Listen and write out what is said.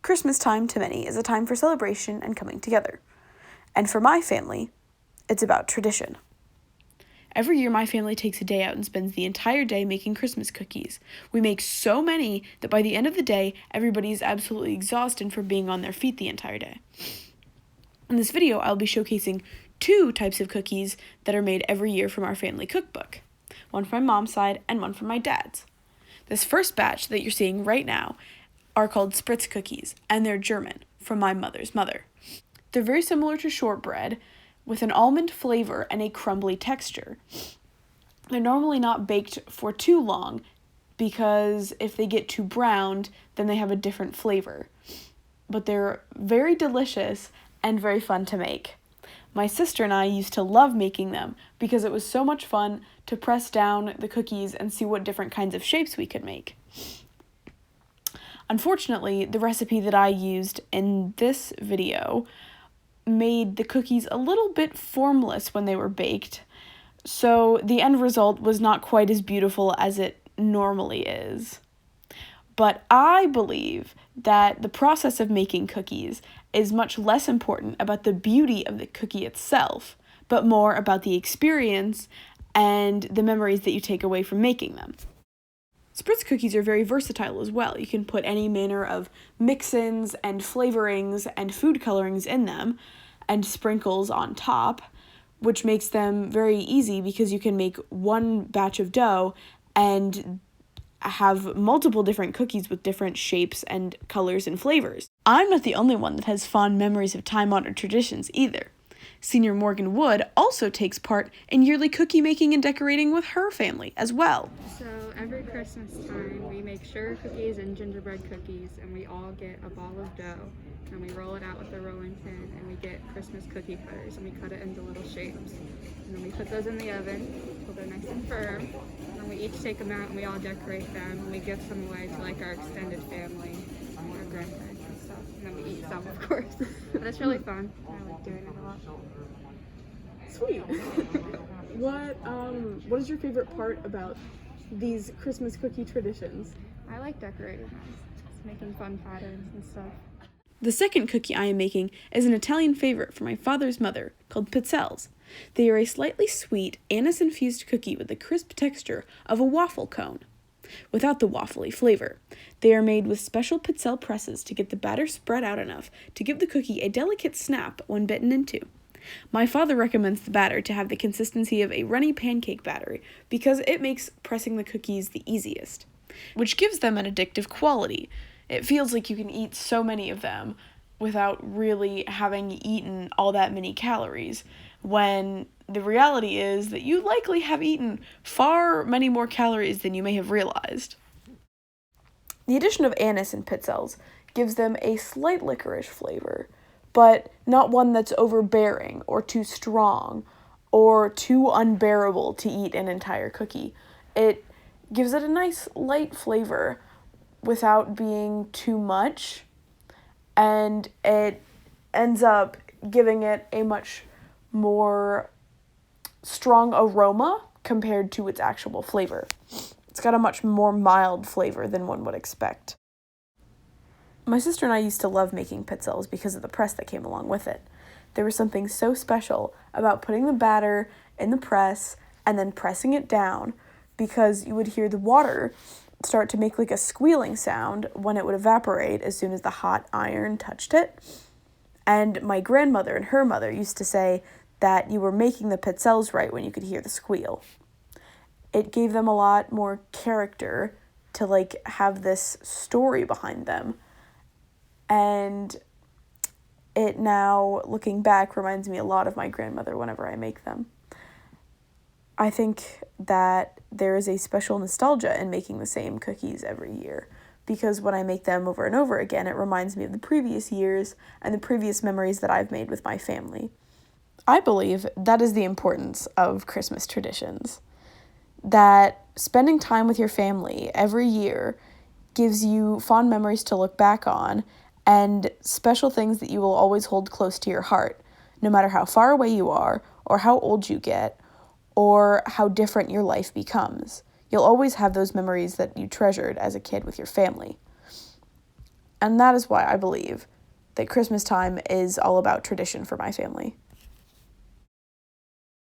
Christmas time to many is a time for celebration and coming together. And for my family, it's about tradition. Every year, my family takes a day out and spends the entire day making Christmas cookies. We make so many that by the end of the day, everybody is absolutely exhausted from being on their feet the entire day. In this video, I'll be showcasing 2 types of cookies that are made every year from our family cookbook. One from my mom's side and one from my dad's. This first batch that you're seeing right now are called Spritz cookies, and they're German, from my mother's mother. They're very similar to shortbread, with an almond flavor and a crumbly texture. They're normally not baked for too long, because if they get too browned, then they have a different flavor. But they're very delicious and very fun to make. My sister and I used to love making them because it was so much fun to press down the cookies and see what different kinds of shapes we could make. Unfortunately, the recipe that I used in this video made the cookies a little bit formless when they were baked, so the end result was not quite as beautiful as it normally is. But I believe that the process of making cookies is much less important about the beauty of the cookie itself, but more about the experience and the memories that you take away from making them. Spritz cookies are very versatile as well. You can put any manner of mix-ins and flavorings and food colorings in them and sprinkles on top, which makes them very easy because you can make one batch of dough and have multiple different cookies with different shapes and colors and flavors. I'm not the only one that has fond memories of time-honored traditions either. Senior Morgan Wood also takes part in yearly cookie making and decorating with her family as well. So every Christmas time we make sugar cookies and gingerbread cookies, and we all get a ball of dough and we roll it out with a rolling pin, and we get Christmas cookie cutters and we cut it into little shapes, and then we put those in the oven until they're nice and firm, and then we each take them out and we all decorate them and we give some away to like our extended family, our grandparents and stuff, and then we eat some, of course. But it's really fun. I like doing it a lot. Sweet. What is your favorite part about these Christmas cookie traditions? I like decorating them, just making fun patterns and stuff. The second cookie I am making is an Italian favorite from my father's mother called pizzelles. They are a slightly sweet, anise-infused cookie with the crisp texture of a waffle cone, without the waffly flavor. They are made with special pizzelle presses to get the batter spread out enough to give the cookie a delicate snap when bitten into. My father recommends the batter to have the consistency of a runny pancake batter because it makes pressing the cookies the easiest, which gives them an addictive quality. It feels like you can eat so many of them without really having eaten all that many calories, when the reality is that you likely have eaten far many more calories than you may have realized. The addition of anise in pizzelles gives them a slight licorice flavor, but not one that's overbearing or too strong or too unbearable to eat an entire cookie. It gives it a nice light flavor without being too much, and it ends up giving it a much more strong aroma compared to its actual flavor. It's got a much more mild flavor than one would expect. My sister and I used to love making pizzelles because of the press that came along with it. There was something so special about putting the batter in the press and then pressing it down, because you would hear the water start to make like a squealing sound when it would evaporate as soon as the hot iron touched it. And my grandmother and her mother used to say that you were making the pizzelles right when you could hear the squeal. It gave them a lot more character to like have this story behind them. And it now, looking back, reminds me a lot of my grandmother whenever I make them. I think that there is a special nostalgia in making the same cookies every year, because when I make them over and over again, it reminds me of the previous years and the previous memories that I've made with my family. I believe that is the importance of Christmas traditions, that spending time with your family every year gives you fond memories to look back on and special things that you will always hold close to your heart, no matter how far away you are or how old you get, or how different your life becomes. You'll always have those memories that you treasured as a kid with your family. And that is why I believe that Christmas time is all about tradition for my family.